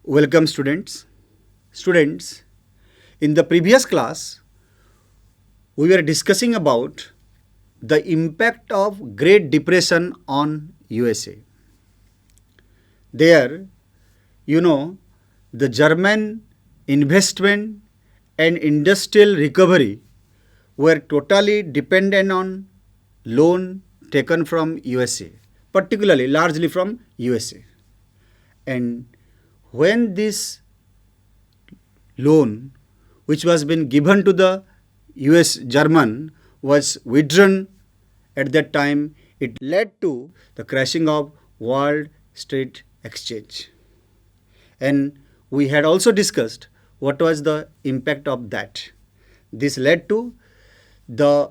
Welcome students. Students, in the previous class, we were discussing about the impact of Great Depression on USA. There, the German investment and industrial recovery were totally dependent on loan taken from USA, particularly largely from USA. And when this loan which was been given to the US German was withdrawn at that time, it led to the crashing of World Street Exchange. And we had also discussed what was the impact of that. This led to the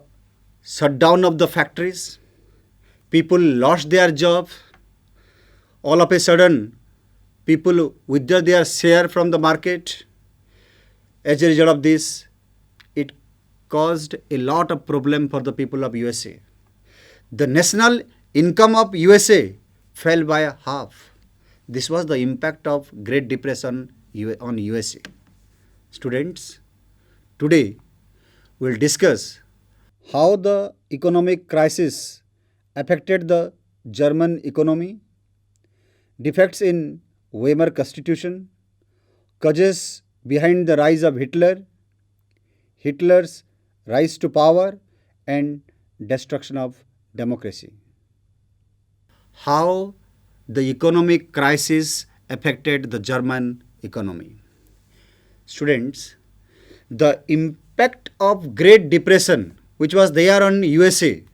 shutdown of the factories. People lost their job. All of a sudden, people withdrew their share from the market. As a result of this, it caused a lot of problem for the people of USA. The national income of USA fell by half. This was the impact of Great Depression on USA. Students, today we'll discuss how the economic crisis affected the German economy, defects in Weimar Constitution, causes behind the rise of Hitler, Hitler's rise to power, and destruction of democracy. How the economic crisis affected the German economy. Students, the impact of Great Depression, which was there on USA,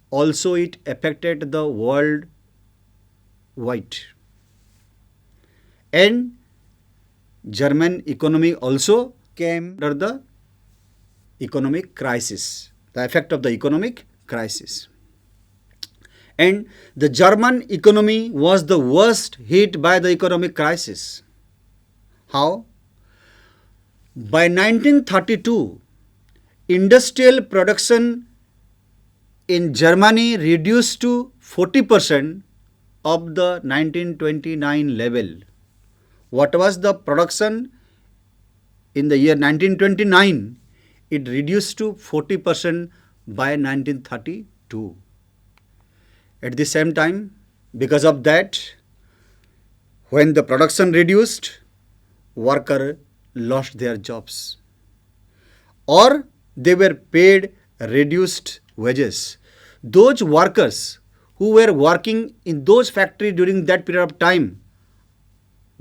also it affected the world wide. And German economy also came under the economic crisis, the effect of the economic crisis. And the German economy was the worst hit by the economic crisis. How? By 1932, industrial production in Germany reduced to 40% of the 1929 level. What was the production in the year 1929? It reduced to 40% by 1932. At the same time, because of that, when the production reduced, workers lost their jobs, or they were paid reduced wages. Those workers who were working in those factories during that period of time,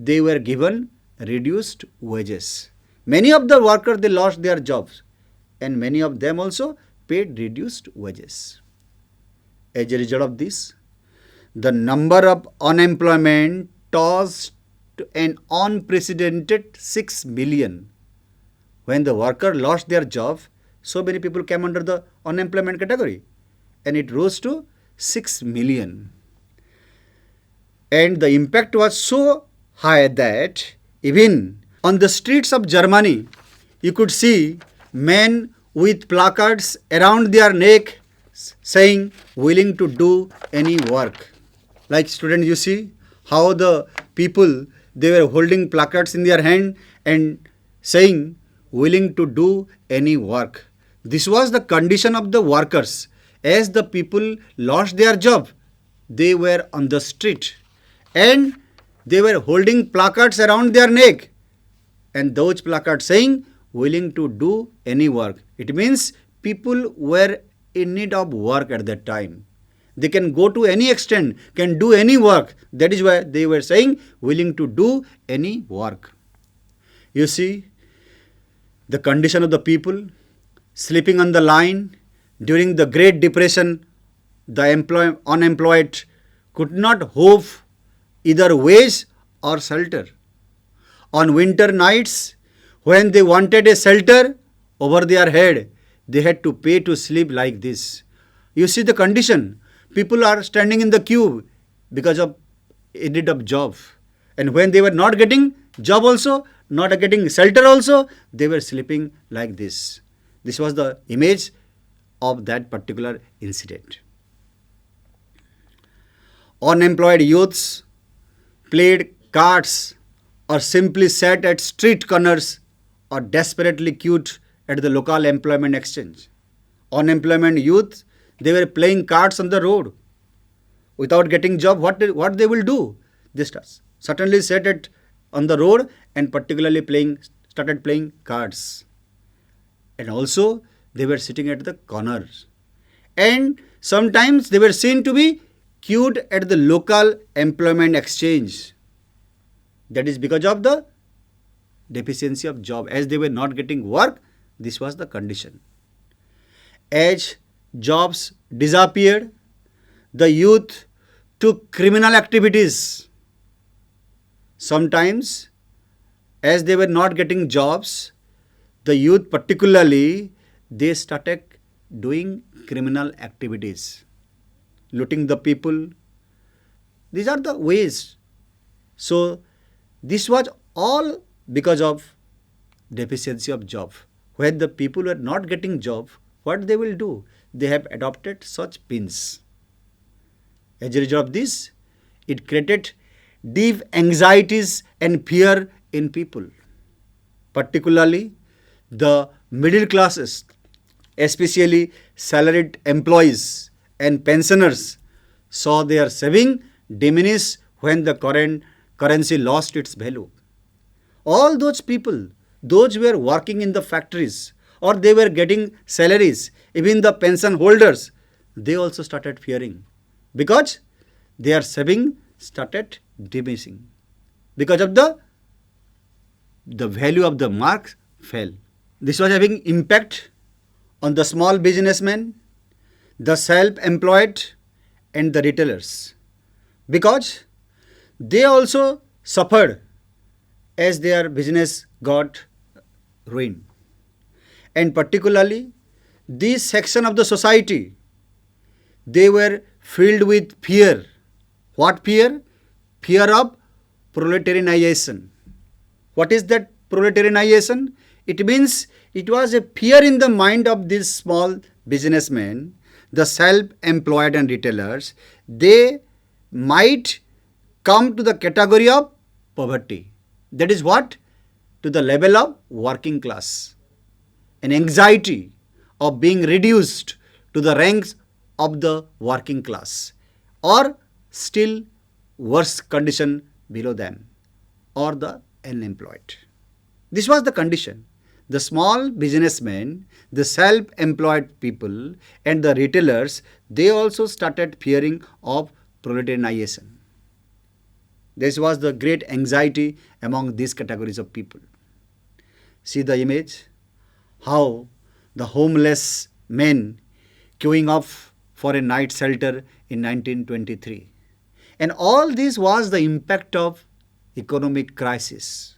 they were given reduced wages. Many of the workers, they lost their jobs, and many of them also paid reduced wages. As a result of this, the number of unemployment tossed to an unprecedented 6 million. When the worker lost their job, so many people came under the unemployment category, and it rose to 6 million. And the impact was so high that even on the streets of Germany, you could see men with placards around their neck saying, willing to do any work. Like students, you see how the people, they were holding placards in their hand and saying, willing to do any work. This was the condition of the workers. As the people lost their job, they were on the street and they were holding placards around their neck, and those placards saying, willing to do any work. It means people were in need of work at that time. They can go to any extent, can do any work. That is why they were saying, willing to do any work. You see, the condition of the people sleeping on the line during the Great Depression, the unemployed could not hope either wage or shelter. On winter nights, when they wanted a shelter over their head, they had to pay to sleep like this. You see the condition. People are standing in the queue because of a need of job. And when they were not getting job also, not getting shelter also, they were sleeping like this. This was the image of that particular incident. Unemployed youths played cards or simply sat at street corners or desperately queued at the local employment exchange. Unemployment youth, they were playing cards on the road. Without getting job, what they will do? They certainly sat on the road and particularly started playing cards. And also they were sitting at the corners. And sometimes they were seen to be queued at the local employment exchange. That is because of the deficiency of job. As they were not getting work, this was the condition. As jobs disappeared, the youth took criminal activities. Sometimes, as they were not getting jobs, the youth particularly, they started doing criminal activities, looting the people. These are the ways. So, this was all because of deficiency of job. When the people were not getting job, what they will do? They have adopted such pins. As a result of this, it created deep anxieties and fear in people. Particularly the middle classes, especially salaried employees and pensioners, saw their saving diminish when the currency lost its value. All those people, those who were working in the factories or they were getting salaries, even the pension holders, they also started fearing because their saving started diminishing because of the value of the mark fell. This was having impact on the small businessmen, the self-employed and the retailers because they also suffered as their business got ruined. And particularly this section of the society, they were filled with fear. What fear? Fear of proletarianization. What is that proletarianization? It means it was a fear in the mind of these small businessmen, the self-employed and retailers. They might come to the category of poverty. That is what? To the level of working class. An anxiety of being reduced to the ranks of the working class or still worse condition below them or the unemployed. This was the condition. The small businessmen, the self-employed people and the retailers, they also started fearing of proletarianization. This was the great anxiety among these categories of people. See the image, how the homeless men queuing up for a night shelter in 1923. And all this was the impact of economic crisis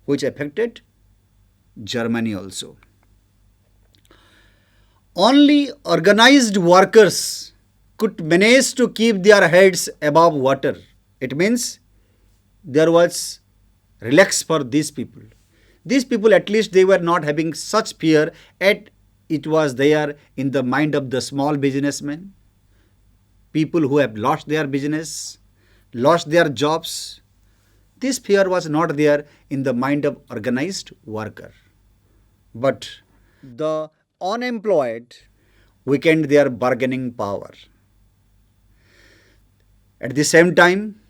which affected Germany also. Only organized workers could manage to keep their heads above water. It means there was relax for these people. These people, at least they were not having such fear at it was there in the mind of the small businessmen, people who have lost their business, lost their jobs. This fear was not there in the mind of organized worker. But the unemployed weakened their bargaining power. At the same time,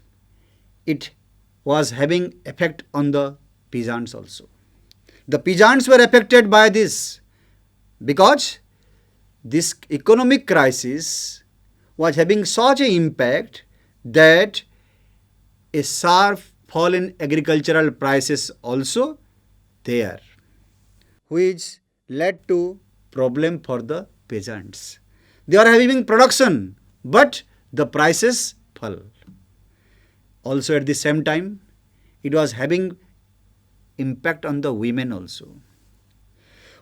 it was having effect on the peasants also. The peasants were affected by this because this economic crisis was having such an impact that a sharp fall in agricultural prices also there, which led to problem for the peasants. They are having production, but the prices fell. Also at the same time, it was having impact on the women also.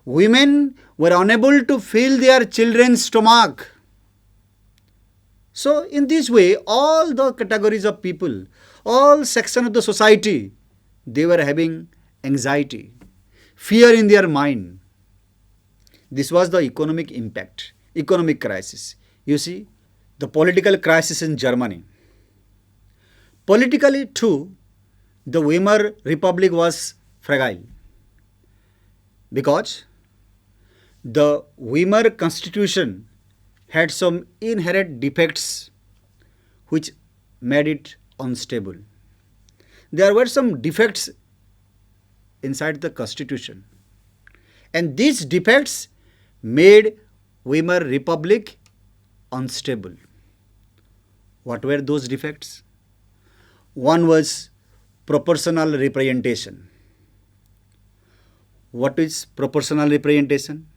Women were unable to fill their children's stomach. So in this way, all the categories of people, all sections of the society, they were having anxiety, fear in their mind. This was the economic impact, economic crisis. You see, the political crisis in Germany. Politically too, the Weimar Republic was fragile because the Weimar Constitution had some inherent defects which made it unstable. There were some defects inside the Constitution, and these defects made Weimar Republic unstable. What were those defects? One was proportional representation. What is proportional representation?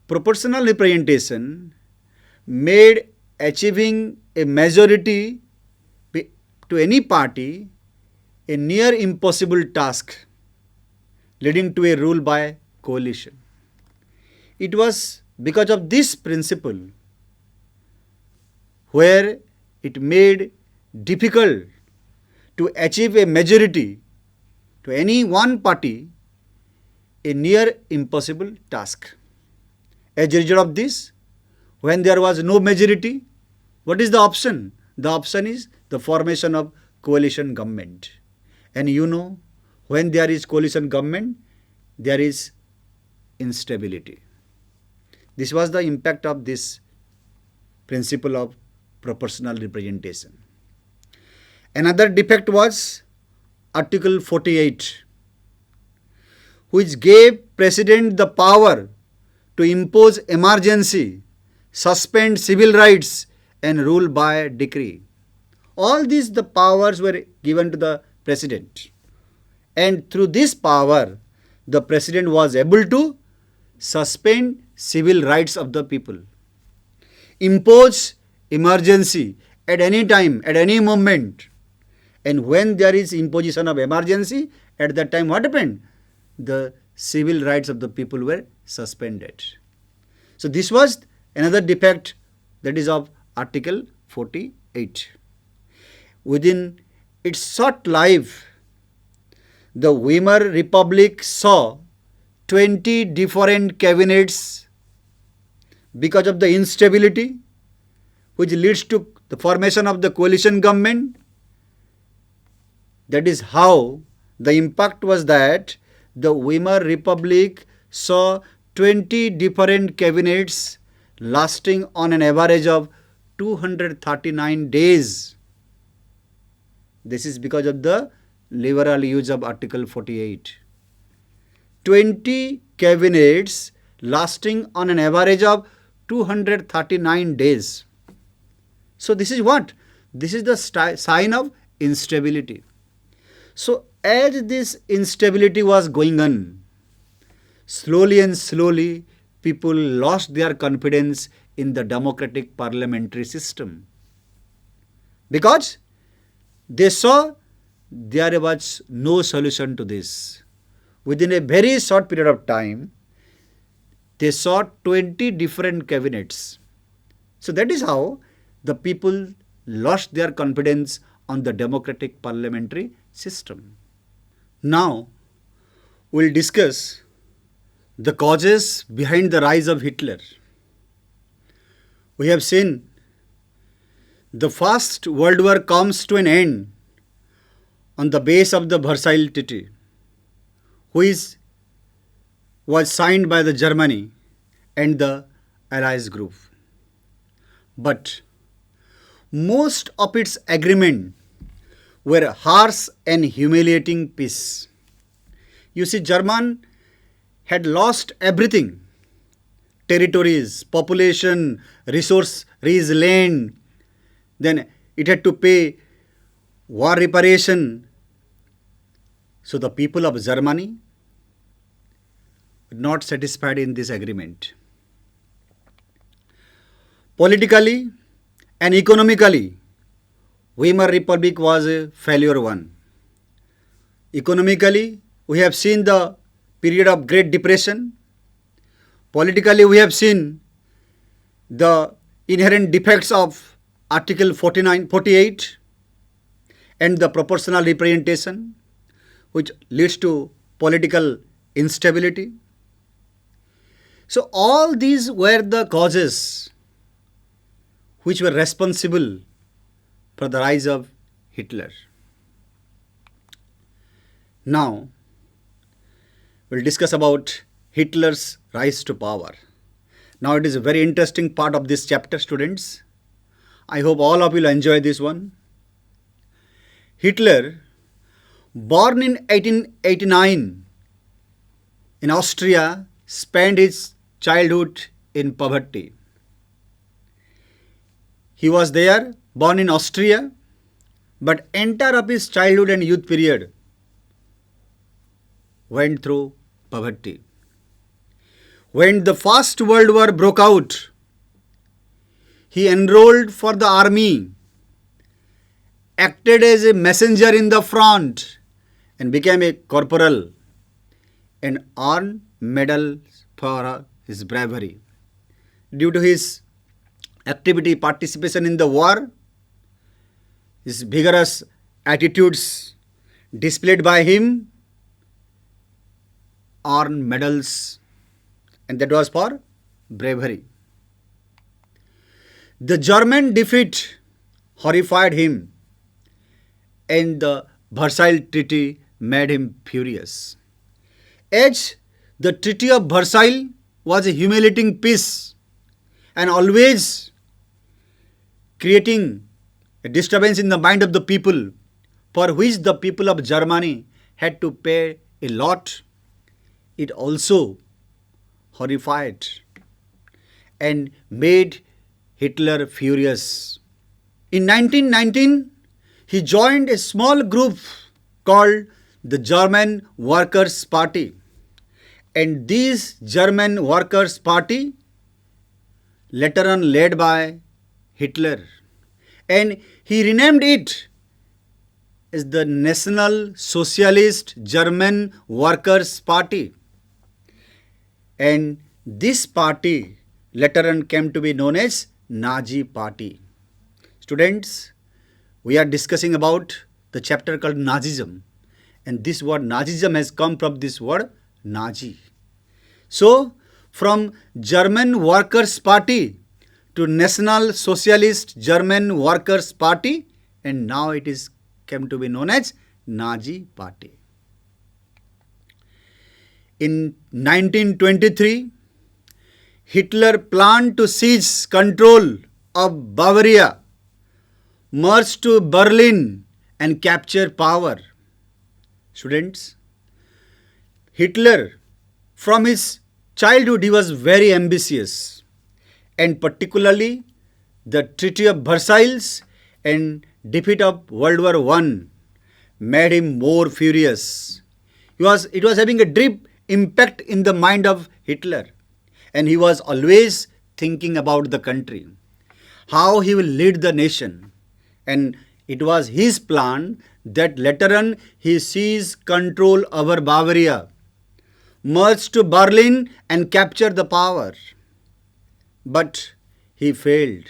Proportional representation made achieving a majority to any party a near impossible task, leading to a rule by coalition. It was because of this principle where it made difficult to achieve a majority to any one party a near impossible task. As a result of this, when there was no majority, what is the option? The option is the formation of coalition government. And you know, when there is coalition government, there is instability. This was the impact of this principle of proportional representation. Another defect was Article 48, which gave President the power to impose emergency, suspend civil rights and rule by decree. All these the powers were given to the President, and through this power the President was able to suspend civil rights of the people, impose emergency at any time, at any moment. And when there is imposition of emergency, at that time what happened? The civil rights of the people were suspended. So this was another defect, that is of Article 48. Within its short life, the Weimar Republic saw 20 different cabinets because of the instability, which leads to the formation of the coalition government. That is how the impact was that the Weimar Republic saw 20 different cabinets lasting on an average of 239 days. This is because of the liberal use of Article 48. 20 cabinets lasting on an average of 239 days. So this is what? This is the sign of instability. So as this instability was going on, slowly and slowly people lost their confidence in the democratic parliamentary system, because they saw there was no solution to this. Within a very short period of time, they saw 20 different cabinets. So that is how the people lost their confidence on the democratic parliamentary system. Now, we'll discuss the causes behind the rise of Hitler. We have seen the First World War comes to an end on the base of the Versailles Treaty, which was signed by the Germany and the Allies group. But most of its agreement were harsh and humiliating peace. You see, German had lost everything: territories, population, resource, rich land. Then it had to pay war reparation. So the people of Germany were not satisfied in this agreement. Politically and economically, Weimar Republic was a failure one. Economically, we have seen the period of Great Depression. Politically, we have seen the inherent defects of Article 48 and the proportional representation, which leads to political instability. So all these were the causes which were responsible for the rise of Hitler. Now, we'll discuss about Hitler's rise to power. Now, it is a very interesting part of this chapter, students. I hope all of you will enjoy this one. Hitler, born in 1889 in Austria, spent his childhood in poverty. He was there, born in Austria, but entire of his childhood and youth period went through poverty. When the First World War broke out, he enrolled for the army, acted as a messenger in the front, and became a corporal and earned medals for his bravery. Due to his activity, participation in the war, his vigorous attitudes displayed by him earned medals, and that was for bravery. The German defeat horrified him, and the Versailles Treaty made him furious. As the Treaty of Versailles was a humiliating peace and always creating a disturbance in the mind of the people, for which the people of Germany had to pay a lot, it also horrified and made Hitler furious. In 1919, he joined a small group called the German Workers' Party. And this German Workers' Party, later on led by Hitler, and he renamed it as the National Socialist German Workers' Party. And this party later on came to be known as Nazi Party. Students, we are discussing about the chapter called Nazism, and this word Nazism has come from this word Nazi. So, from German Workers' Party to National Socialist German Workers' Party, and now it is came to be known as Nazi Party. In 1923, Hitler planned to seize control of Bavaria, march to Berlin and capture power. Students, Hitler, from his childhood, he was very ambitious, and particularly the Treaty of Versailles and defeat of World War I made him more furious. It was having a deep impact in the mind of Hitler, and he was always thinking about the country, how he will lead the nation, and it was his plan that later on he seized control over Bavaria, march to Berlin and capture the power. But he failed.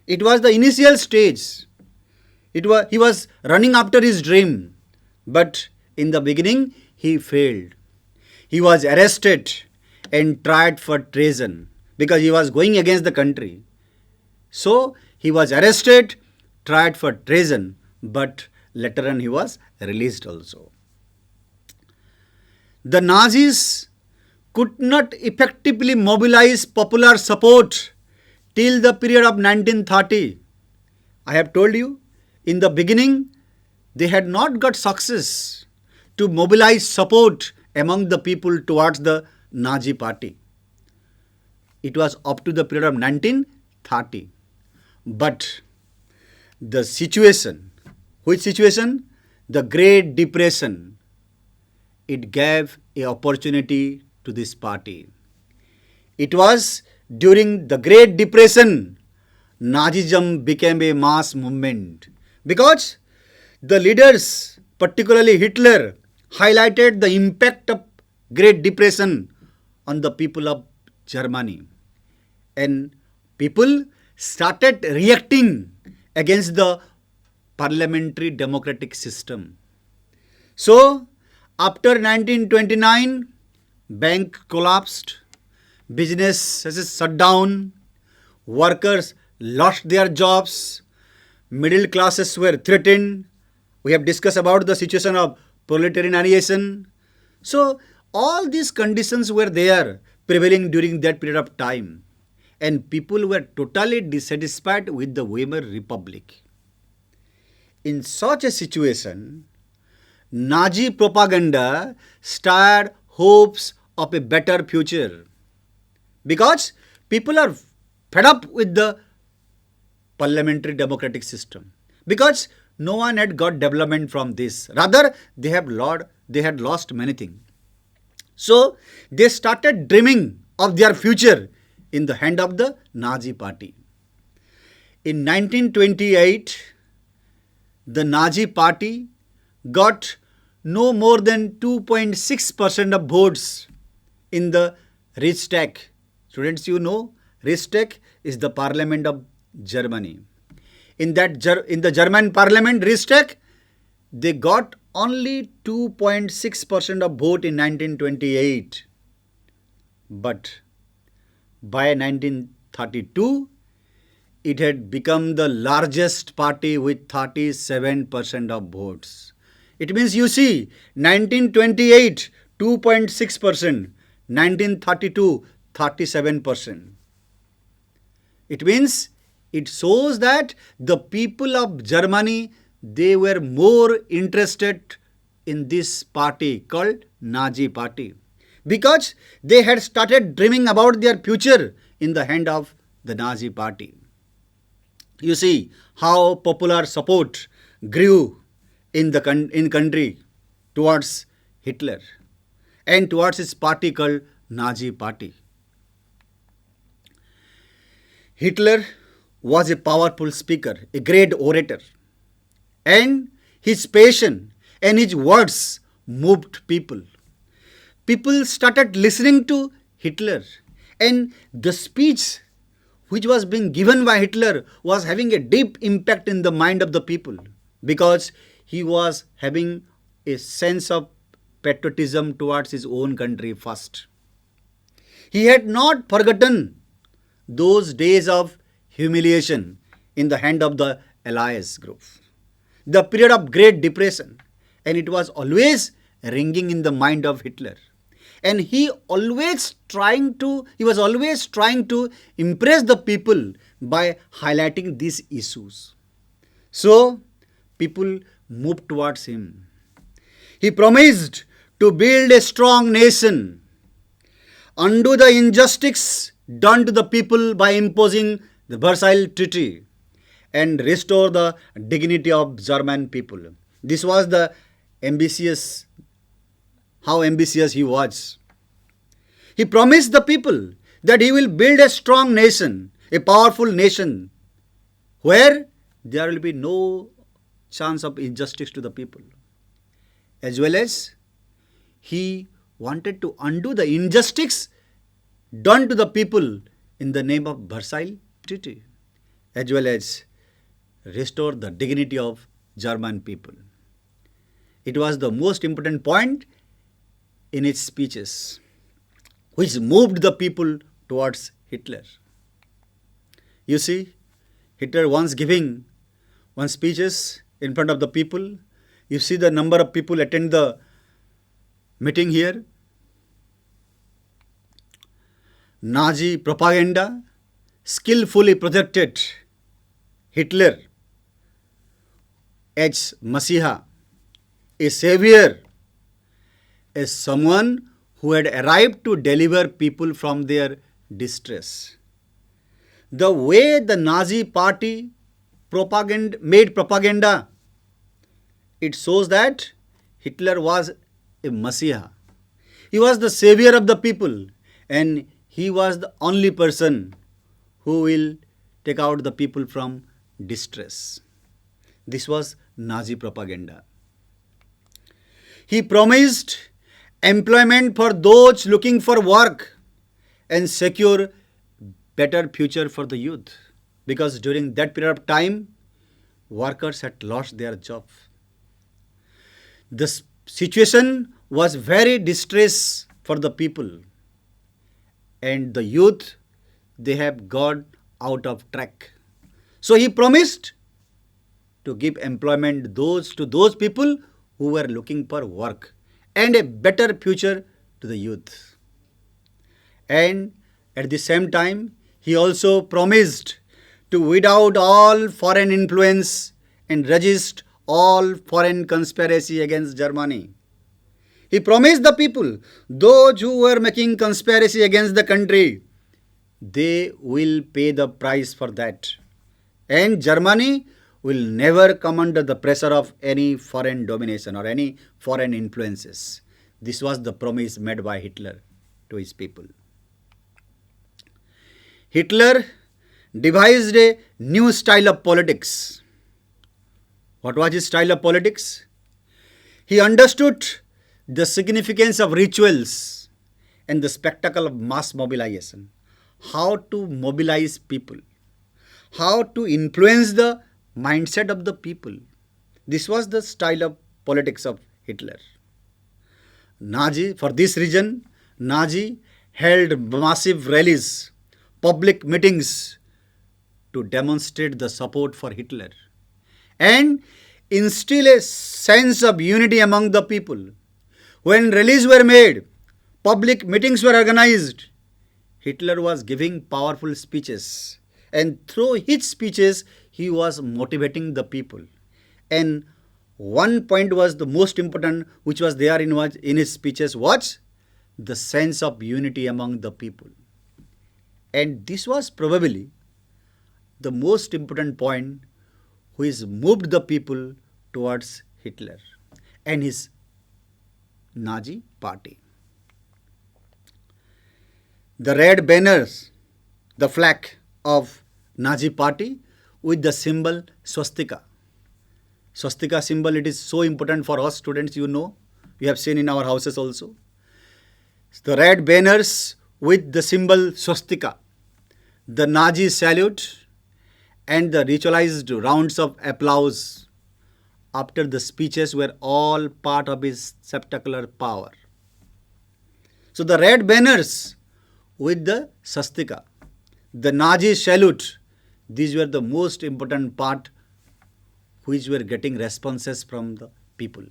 It was the initial stage. He was running after his dream, but in the beginning he failed. He was arrested and tried for treason because he was going against the country. So he was arrested, tried for treason, but later on he was released also. The Nazis could not effectively mobilize popular support till the period of 1930. I have told you, in the beginning, they had not got success to mobilize support among the people towards the Nazi party. It was up to the period of 1930. But the situation, which situation? The Great Depression, it gave an opportunity to this party. It was during the Great Depression, Nazism became a mass movement because the leaders, particularly Hitler, highlighted the impact of Great Depression on the people of Germany. And people started reacting against the parliamentary democratic system. So, after 1929, bank collapsed, businesses shut down, workers lost their jobs, middle classes were threatened. We have discussed about the situation of proletarianization. So all these conditions were there prevailing during that period of time, and people were totally dissatisfied with the Weimar Republic. In such a situation, Nazi propaganda stirred hopes of a better future because people are fed up with the parliamentary democratic system, because no one had got development from this. Rather, they had lost many things. So they started dreaming of their future in the hand of the Nazi party. In 1928, the Nazi party got no more than 2.6% of votes in the Reichstag. Students, you know, Reichstag is the parliament of Germany. In the German parliament, Reichstag, they got only 2.6% of vote in 1928. But by 1932, it had become the largest party with 37% of votes. It means, you see, 1928, 2.6%, 1932, 37%. It means, it shows that the people of Germany, they were more interested in this party called Nazi party, because they had started dreaming about their future in the hand of the Nazi party. You see how popular support grew in country towards Hitler and towards his party called Nazi party. Hitler was a powerful speaker, a great orator, and his passion and his words moved people. People started listening to Hitler, and the speech which was being given by Hitler was having a deep impact in the mind of the people, because he was having a sense of patriotism towards his own country first. He had not forgotten those days of humiliation in the hand of the Allies group, the period of Great Depression, and it was always ringing in the mind of Hitler. And he was always trying to impress the people by highlighting these issues. So people moved towards him. He promised to build a strong nation, undo the injustice done to the people by imposing the Versailles Treaty, and restore the dignity of German people. This was how ambitious he was. He promised the people that he will build a strong nation, a powerful nation, where there will be no chance of injustice to the people. As well as he wanted to undo the injustice done to the people in the name of Versailles Treaty, as well as restore the dignity of German people. It was the most important point in his speeches, which moved the people towards Hitler. You see, Hitler once giving one speeches in front of the people. You see the number of people attend the meeting here. Nazi propaganda skillfully projected Hitler as Messiah, a savior, as someone who had arrived to deliver people from their distress. The way the Nazi party made propaganda, it shows that Hitler was a Messiah. He was the savior of the people, and he was the only person who will take out the people from distress. This was Nazi propaganda. He promised employment for those looking for work and secure better future for the youth, because during that period of time, workers had lost their job. The situation was very distress for the people, and the youth, they have gone out of track. So he promised to give employment to those people who were looking for work and a better future to the youth. And at the same time, he also promised to weed out all foreign influence and resist all foreign conspiracy against Germany. He promised the people, those who were making conspiracy against the country, they will pay the price for that. And Germany will never come under the pressure of any foreign domination or any foreign influences. This was the promise made by Hitler to his people. Hitler devised a new style of politics. What was his style of politics? He understood the significance of rituals and the spectacle of mass mobilization. How to mobilize people. How to influence the mindset of the people. This was the style of politics of Hitler. For this reason, Nazi held massive rallies, public meetings to demonstrate the support for Hitler and instill a sense of unity among the people. When rallies were made, public meetings were organized, Hitler was giving powerful speeches, and through his speeches he was motivating the people. And one point was the most important, which was there in his speeches, was the sense of unity among the people. And this was probably the most important point which moved the people towards Hitler and his Nazi party. The red banners, the flag of Nazi party with the symbol swastika. Swastika symbol, it is so important for us students, you know. We have seen in our houses also. The red banners with the symbol swastika, the Nazi salute and the ritualized rounds of applause after the speeches were all part of his spectacular power. So the red banners with the swastika, the Nazi salute, these were the most important part which were getting responses from the people.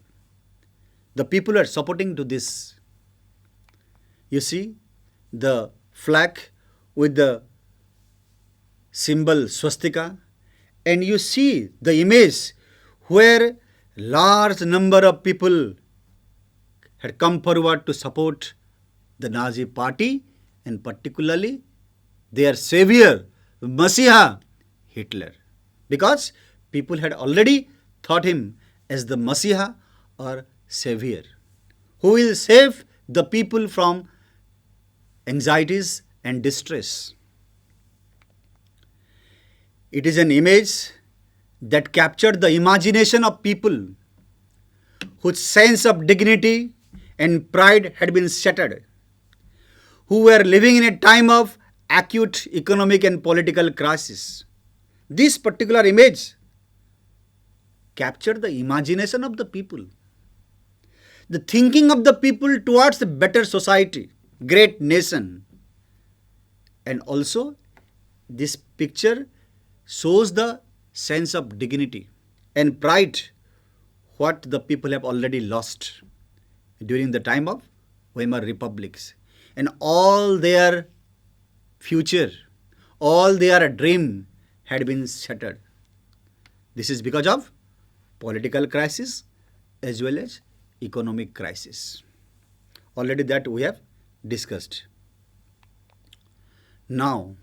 The people are supporting to this. You see the flag with the symbol swastika, and you see the image where large number of people had come forward to support the Nazi party and particularly their savior, Messiah, Hitler. Because people had already thought him as the Messiah or savior who will save the people from anxieties and distress. It is an image that captured the imagination of people whose sense of dignity and pride had been shattered, who were living in a time of acute economic and political crisis. This particular image captured the imagination of the people, the thinking of the people towards a better society, great nation. And also this picture shows the sense of dignity and pride what the people have already lost during the time of Weimar republics, and all their future, all their dream had been shattered. This is because of political crisis as well as economic crisis. Already that we have discussed. Now,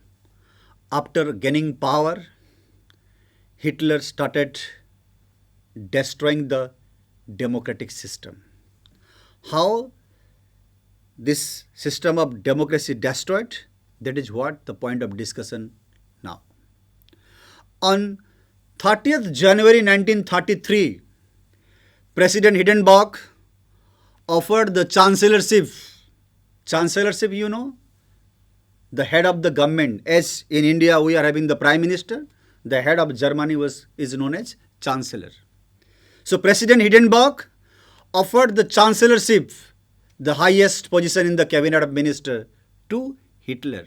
after gaining power, Hitler started destroying the democratic system. How this system of democracy destroyed, that is what the point of discussion now. On 30th January 1933, President Hindenburg offered the chancellorship. Chancellorship, you know, the head of the government. As in India we are having the Prime Minister, the head of Germany is known as Chancellor. So President Hindenburg offered the chancellorship, the highest position in the cabinet of minister, to Hitler.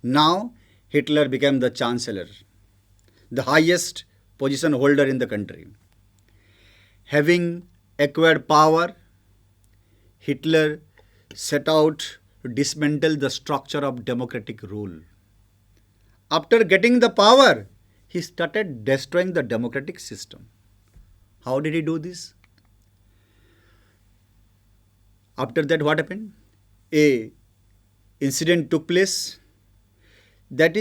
Now Hitler became the Chancellor, the highest position holder in the country. Having acquired power, Hitler set out to dismantle the structure of democratic rule. After getting the power, he started destroying the democratic system. How did he do this? After that, what happened? A incident took place. That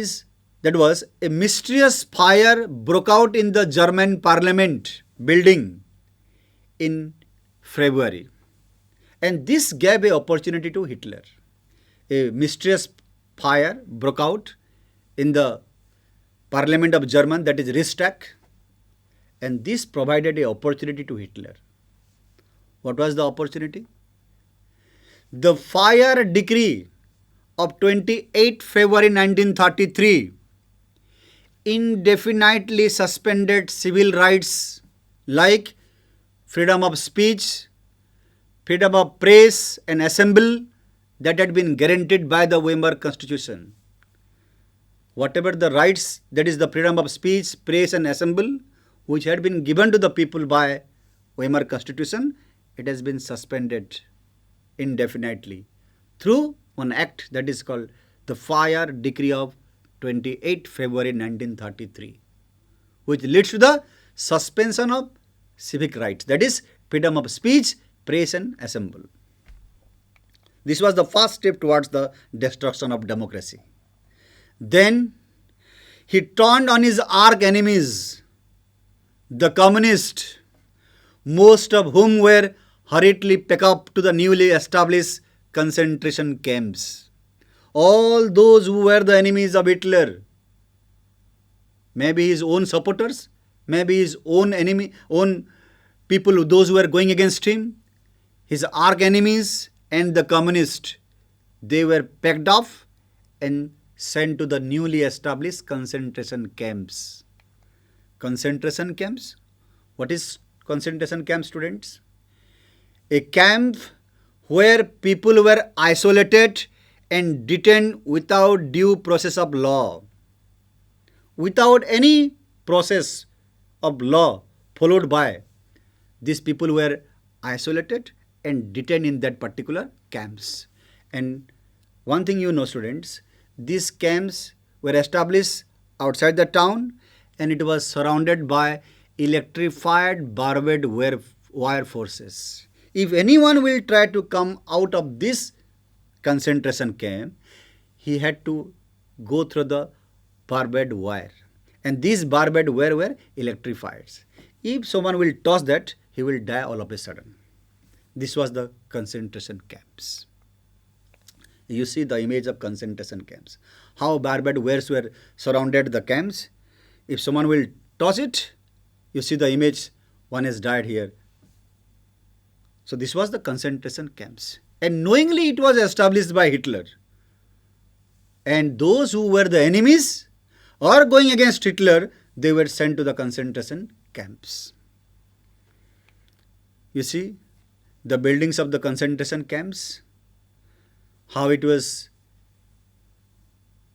was a mysterious fire broke out in the German parliament building in February. And this gave an opportunity to Hitler. A mysterious fire broke out in the parliament of German, that is Reichstag, and this provided an opportunity to Hitler. What was the opportunity? The fire decree of 28 February 1933 indefinitely suspended civil rights like freedom of speech, freedom of press and assembly that had been guaranteed by the Weimar Constitution. Whatever the rights, that is the freedom of speech, press and assembly, which had been given to the people by Weimar Constitution, it has been suspended indefinitely through one act that is called the Fire Decree of 28 February 1933, which leads to the suspension of civic rights, that is freedom of speech, press and assembly. This was the first step towards the destruction of democracy. Then he turned on his arch enemies, the communists, most of whom were hurriedly picked up to the newly established concentration camps. All those who were the enemies of Hitler, maybe his own supporters, maybe his own people, those who were going against him, his arch enemies and the communists, they were packed off and sent to the newly established concentration camps. Concentration camps? What is concentration camp, students? A camp where people were isolated and detained without due process of law. Without any process of law followed by, these people were isolated and detained in that particular camps. And one thing you know, students, these camps were established outside the town and it was surrounded by electrified barbed wire forces. If anyone will try to come out of this concentration camp, he had to go through the barbed wire. And these barbed wire were electrified. If someone will touch that, he will die all of a sudden. This was the concentration camps. You see the image of concentration camps. How barbed wires were surrounded the camps. If someone will touch it, you see the image, one has died here. So this was the concentration camps. And knowingly it was established by Hitler. And those who were the enemies or going against Hitler, they were sent to the concentration camps. You see the buildings of the concentration camps, how it was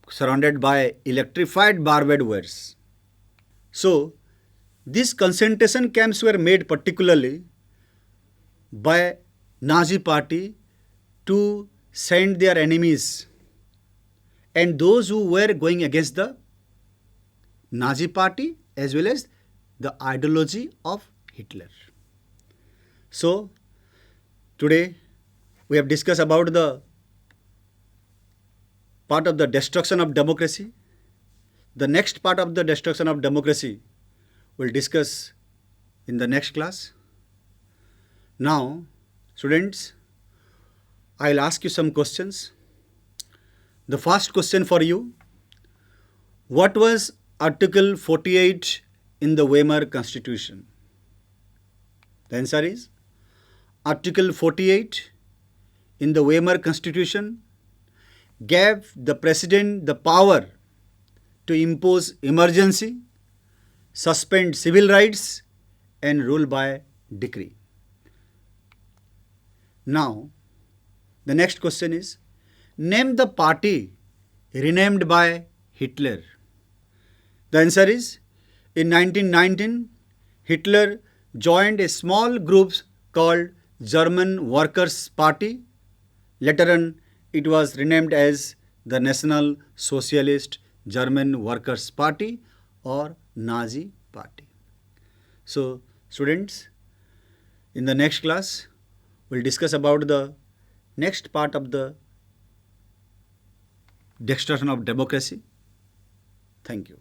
surrounded by electrified barbed wires. So these concentration camps were made particularly by Nazi party to send their enemies and those who were going against the Nazi party as well as the ideology of Hitler. So today we have discussed about the part of the destruction of democracy. The next part of the destruction of democracy we'll discuss in the next class. Now, students, I'll ask you some questions. The first question for you: what was Article 48 in the Weimar Constitution? The answer is Article 48 in the Weimar Constitution gave the President the power to impose emergency, suspend civil rights and rule by decree. Now, the next question is, name the party renamed by Hitler. The answer is, in 1919, Hitler joined a small group called German Workers' Party. Later on, it was renamed as the National Socialist German Workers' Party or Nazi Party. So, students, in the next class, we'll discuss about the next part of the destruction of democracy. Thank you.